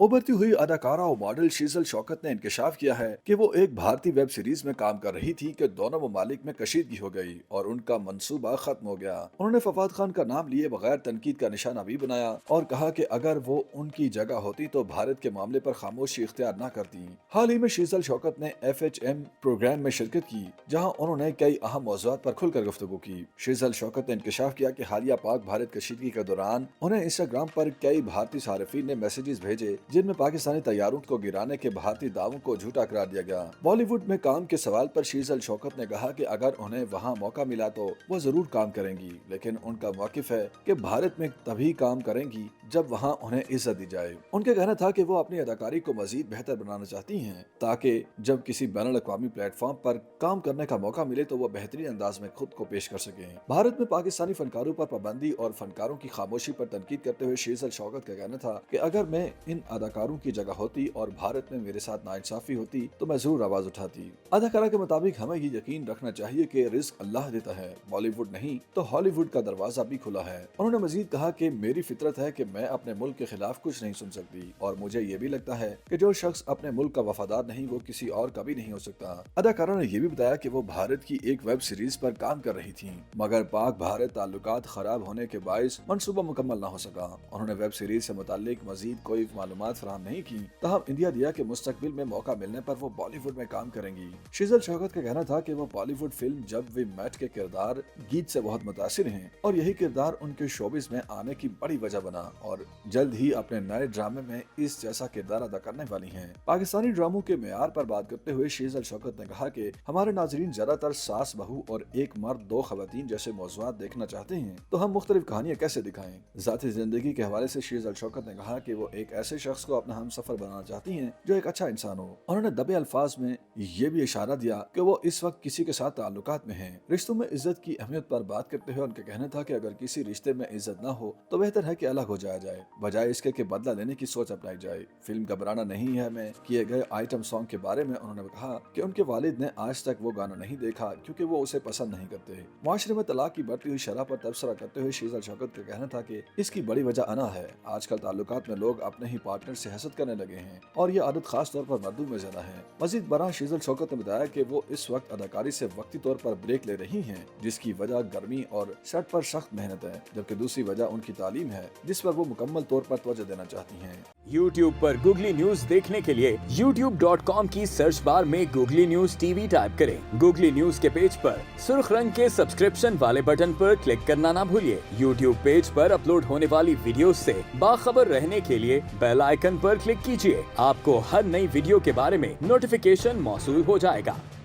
उभरती हुई अदाकारा और मॉडल शीजल शौकत ने इंकशाफ किया है कि वो एक भारतीय वेब सीरीज में काम कर रही थी कि दोनों ममालिक में कशीदगी हो गई और उनका मंसूबा खत्म हो गया। उन्होंने फवाद खान का नाम लिए बगैर तनकीद का निशाना भी बनाया और कहा कि अगर वो उनकी जगह होती तो भारत के मामले पर खामोशी इख्तियार न करती। हाल ही में शीजल शौकत ने FHM प्रोग्राम में शिरकत की, जहाँ उन्होंने कई अहम मौज़ूआत पर खुलकर गुफ्तगू की। शीजल शौकत ने इंकशाफ किया कि हालिया पाक भारत कशीदगी के दौरान उन्हें इंस्टाग्राम पर कई भारतीय सार्फिन ने मैसेजेस भेजे जिनमें पाकिस्तानी तैयारों को गिराने के भारतीय दावों को झूठा करार दिया गया। बॉलीवुड में काम के सवाल पर शीजल शौकत ने कहा कि अगर उन्हें वहां मौका मिला तो वो जरूर काम करेंगी, लेकिन उनका मौकिफ है कि भारत में तभी काम करेंगी जब वहां उन्हें इज्जत दी जाए। उनका कहना था कि वो अपनी अदाकारी को मजीद बेहतर बनाना चाहती हैं ताकि जब किसी बैनुल अक़वामी प्लेटफॉर्म पर काम करने का मौका मिले तो वो बेहतरीन अंदाज में खुद को पेश कर सकें। भारत में पाकिस्तानी फनकारों पर पाबंदी और फनकारों की खामोशी पर तनकीद करते हुए शीजल शौकत का कहना था कि अगर मैं इन अदाकारों की जगह होती और भारत में मेरे साथ नाइंसाफी होती तो मैं जरूर आवाज उठाती। अदाकारा के मुताबिक हमें ये यकीन रखना चाहिए कि रिस्क अल्लाह देता है, बॉलीवुड नहीं तो हॉलीवुड का दरवाजा भी खुला है। उन्होंने मजीद कहा कि मेरी फितरत है कि मैं अपने मुल्क के खिलाफ कुछ नहीं सुन सकती और मुझे ये भी लगता है कि जो शख्स अपने मुल्क का वफादार नहीं वो किसी और का भी नहीं हो सकता। अदाकारा ने यह भी बताया कि वो भारत की एक वेब सीरीज पर काम कर रही थी, मगर पाक भारत ताल्लुकात खराब होने के बायस मंसूबा मुकम्मल न हो सका। उन्होंने वेब सीरीज से मुताल्लिक मजीद कोई मालूमात फराहम नहीं की, तहम इंडिया दिया कि मुस्तकबिल में मौका मिलने पर वो बॉलीवुड में काम करेंगी। शीजल शौकत का कहना था कि वो बॉलीवुड फिल्म जब वी मेट के किरदार गीत से बहुत मुतासिर हैं और यही किरदार उनके शोबिस में आने की बड़ी वजह बना और जल्द ही अपने नए ड्रामे में इस जैसा किरदार अदा करने वाली हैं। पाकिस्तानी ड्रामों के मेयार पर बात करते हुए शीजल शौकत ने कहा कि हमारे नाजरीन ज्यादातर सास बहू और एक मर्द दो खवातीन जैसे मौज़ूआत देखना चाहते हैं, तो हम मुख्तलिफ कहानियां कैसे दिखाएं। जाती जिंदगी के हवाले से शीजल शौकत ने कहा कि वो एक ऐसे शख्स को अपना हम सफर बनाना चाहती हैं जो एक अच्छा इंसान हो। उन्होंने दबे अल्फाज में ये भी इशारा दिया कि वो इस वक्त किसी के साथ ताल्लुकात में हैं। रिश्तों में इज्जत की अहमियत पर बात करते हुए उनका कहना था कि अगर किसी रिश्ते में इज्जत न हो तो बेहतर है कि अलग हो जाया जाए, बजाय इसके कि बदला लेने की सोच अपनाई जाए। फिल्म घबराना नहीं है में किए गए आइटम सॉन्ग के बारे में उन्होंने कहा कि उनके वालिद ने आज तक वो गाना नहीं देखा क्योंकि वो उसे पसंद नहीं करते। माशरे में तलाक की बढ़ती हुई शरह पर तबसरा करते हुए शीजल शौकत का कहना था कि इसकी बड़ी वजह अना है। आजकल ताल्लुकात में लोग अपने ही पार्टनर से हसद करने लगे हैं और ये आदत खास तौर पर मर्दों में ज्यादा है। मजीद बरा शीजल शौकत ने बताया कि वो इस वक्त अदाकारी से वक्ती तौर पर ब्रेक ले रही हैं, जिसकी वजह गर्मी और सेट पर सख्त मेहनत है, जबकि दूसरी वजह उनकी तालीम है जिस पर वो मुकम्मल तौर पर तवज्जो देना चाहती हैं। YouTube पर गूगली न्यूज देखने के लिए youtube.com की सर्च बार में गूगली न्यूज TV टाइप करें। गूगली न्यूज के पेज पर सुर्ख रंग के सब्सक्रिप्शन वाले बटन पर क्लिक करना ना भूलिए। YouTube पेज पर अपलोड होने वाली वीडियोस से बाखबर रहने के लिए बेल आइकन पर क्लिक कीजिए। आपको हर नई वीडियो के बारे में नोटिफिकेशन मौसूल हो जाएगा।